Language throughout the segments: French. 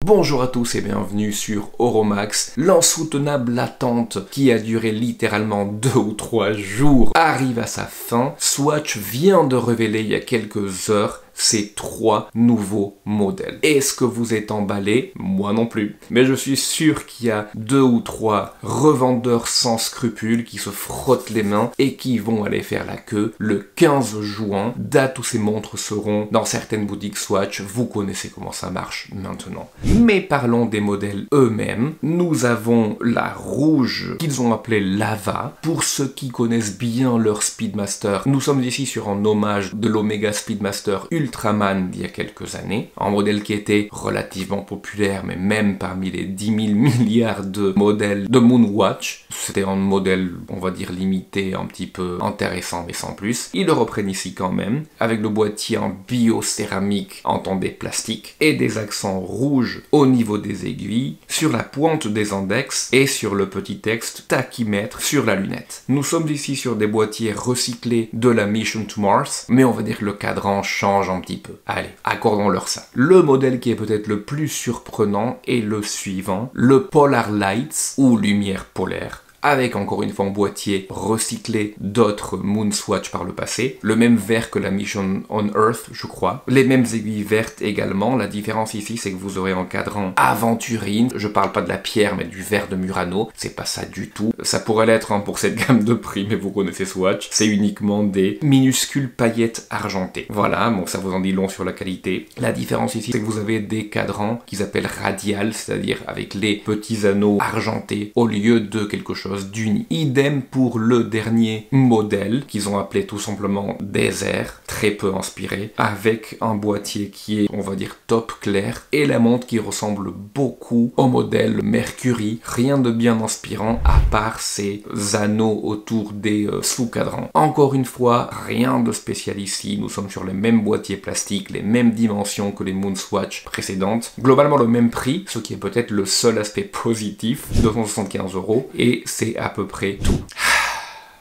Bonjour à tous et bienvenue sur Oromax. L'insoutenable attente qui a duré littéralement 2 ou 3 jours arrive à sa fin. Swatch vient de révéler il y a quelques heures ces 3 nouveaux modèles. Est-ce que vous êtes emballé? Moi non plus. Mais je suis sûr qu'il y a 2 ou 3 revendeurs sans scrupules qui se frottent les mains et qui vont aller faire la queue le 15 juin, date où ces montres seront dans certaines boutiques Swatch. Vous connaissez comment ça marche maintenant. Mais parlons des modèles eux-mêmes. Nous avons la rouge qu'ils ont appelée Lava. Pour ceux qui connaissent bien leur Speedmaster, nous sommes ici sur un hommage de l'Omega Speedmaster Ultraman d'il y a quelques années, un modèle qui était relativement populaire, mais même parmi les 10 000 milliards de modèles de Moonwatch, c'était un modèle, on va dire, limité, un petit peu intéressant, mais sans plus. Ils le reprennent ici quand même, avec le boîtier en biocéramique, entendez plastique, et des accents rouges au niveau des aiguilles, sur la pointe des index, et sur le petit texte tachymètre sur la lunette. Nous sommes ici sur des boîtiers recyclés de la Mission to Mars, mais on va dire que le cadran change un petit peu. Allez, accordons-leur ça. Le modèle qui est peut-être le plus surprenant est le suivant, le Polar Lights, ou lumière polaire, avec encore une fois un boîtier recyclé d'autres Moonswatch par le passé, le même vert que la Mission on Earth, je crois, les mêmes aiguilles vertes également. La différence ici, c'est que vous aurez un cadran aventurine, je parle pas de la pierre, mais du vert de Murano, c'est pas ça du tout. Ça pourrait l'être pour cette gamme de prix, mais vous connaissez Swatch, c'est uniquement des minuscules paillettes argentées. Voilà, bon, ça vous en dit long sur la qualité. La différence ici, c'est que vous avez des cadrans qu'ils appellent radial, c'est-à-dire avec les petits anneaux argentés au lieu de quelque chose d'uni. Idem pour le dernier modèle qu'ils ont appelé tout simplement Désert, très peu inspiré, avec un boîtier qui est, on va dire, top clair et la montre qui ressemble beaucoup au modèle Mercury. Rien de bien inspirant à part ces anneaux autour des sous-cadrans. Encore une fois, rien de spécial ici. Nous sommes sur les mêmes boîtiers plastiques, les mêmes dimensions que les Moonswatch précédentes. Globalement le même prix, ce qui est peut-être le seul aspect positif, 275 €, et c'est à peu près tout.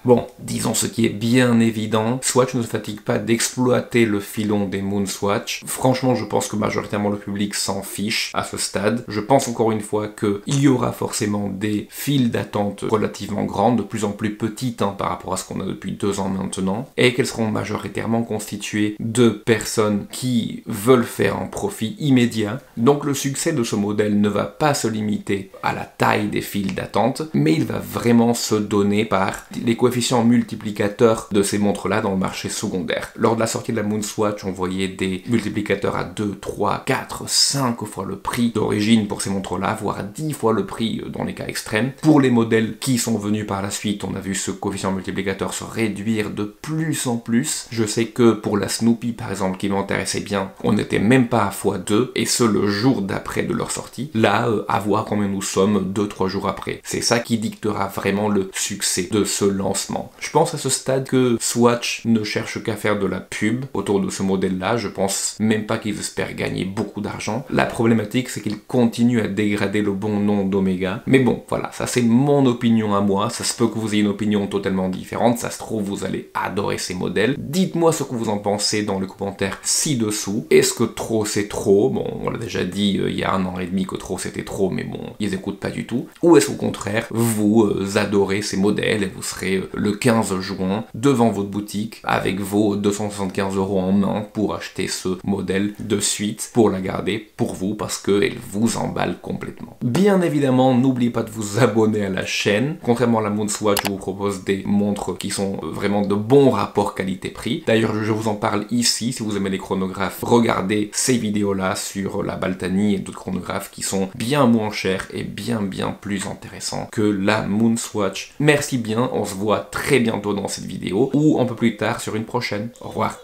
Bon, disons ce qui est bien évident, Swatch ne se fatigue pas d'exploiter le filon des Moonswatch. Franchement, je pense que majoritairement le public s'en fiche à ce stade. Je pense encore une fois qu'il y aura forcément des files d'attente relativement grandes, de plus en plus petites par rapport à ce qu'on a depuis 2 ans maintenant, et qu'elles seront majoritairement constituées de personnes qui veulent faire un profit immédiat. Donc le succès de ce modèle ne va pas se limiter à la taille des files d'attente, mais il va vraiment se donner par les coefficients multiplicateurs de ces montres-là dans le marché secondaire. Lors de la sortie de la Moonswatch, on voyait des multiplicateurs à 2, 3, 4, 5 fois le prix d'origine pour ces montres-là, voire à 10 fois le prix dans les cas extrêmes. Pour les modèles qui sont venus par la suite, on a vu ce coefficient multiplicateur se réduire de plus en plus. Je sais que pour la Snoopy, par exemple, qui m'intéressait bien, on n'était même pas à x2, et ce le jour d'après de leur sortie. Là, à voir combien nous sommes 2-3 jours après. C'est ça qui dictera vraiment le succès de ce lancement. Je pense à ce stade que Swatch ne cherche qu'à faire de la pub autour de ce modèle-là. Je pense même pas qu'ils espèrent gagner beaucoup d'argent. La problématique, c'est qu'ils continuent à dégrader le bon nom d'Omega. Mais bon, voilà, ça c'est mon opinion à moi. Ça se peut que vous ayez une opinion totalement différente. Ça se trouve, vous allez adorer ces modèles. Dites-moi ce que vous en pensez dans les commentaires ci-dessous. Est-ce que trop c'est trop? Bon, on l'a déjà dit il y a 1 an et demi que trop c'était trop, mais bon, ils écoutent pas du tout. Ou est-ce au contraire, vous adorez ces modèles et vous serez le 15 juin devant votre boutique avec vos 275 € en main pour acheter ce modèle de suite, pour la garder pour vous parce qu'elle vous emballe complètement. Bien évidemment, n'oubliez pas de vous abonner à la chaîne. Contrairement à la Moonswatch, je vous propose des montres qui sont vraiment de bons rapports qualité-prix. D'ailleurs, je vous en parle ici. Si vous aimez les chronographes, regardez ces vidéos-là sur la Baltani et d'autres chronographes qui sont bien moins chers et bien plus intéressants que la Moonswatch. Merci bien, on se voit très bientôt dans cette vidéo ou un peu plus tard sur une prochaine. Au revoir.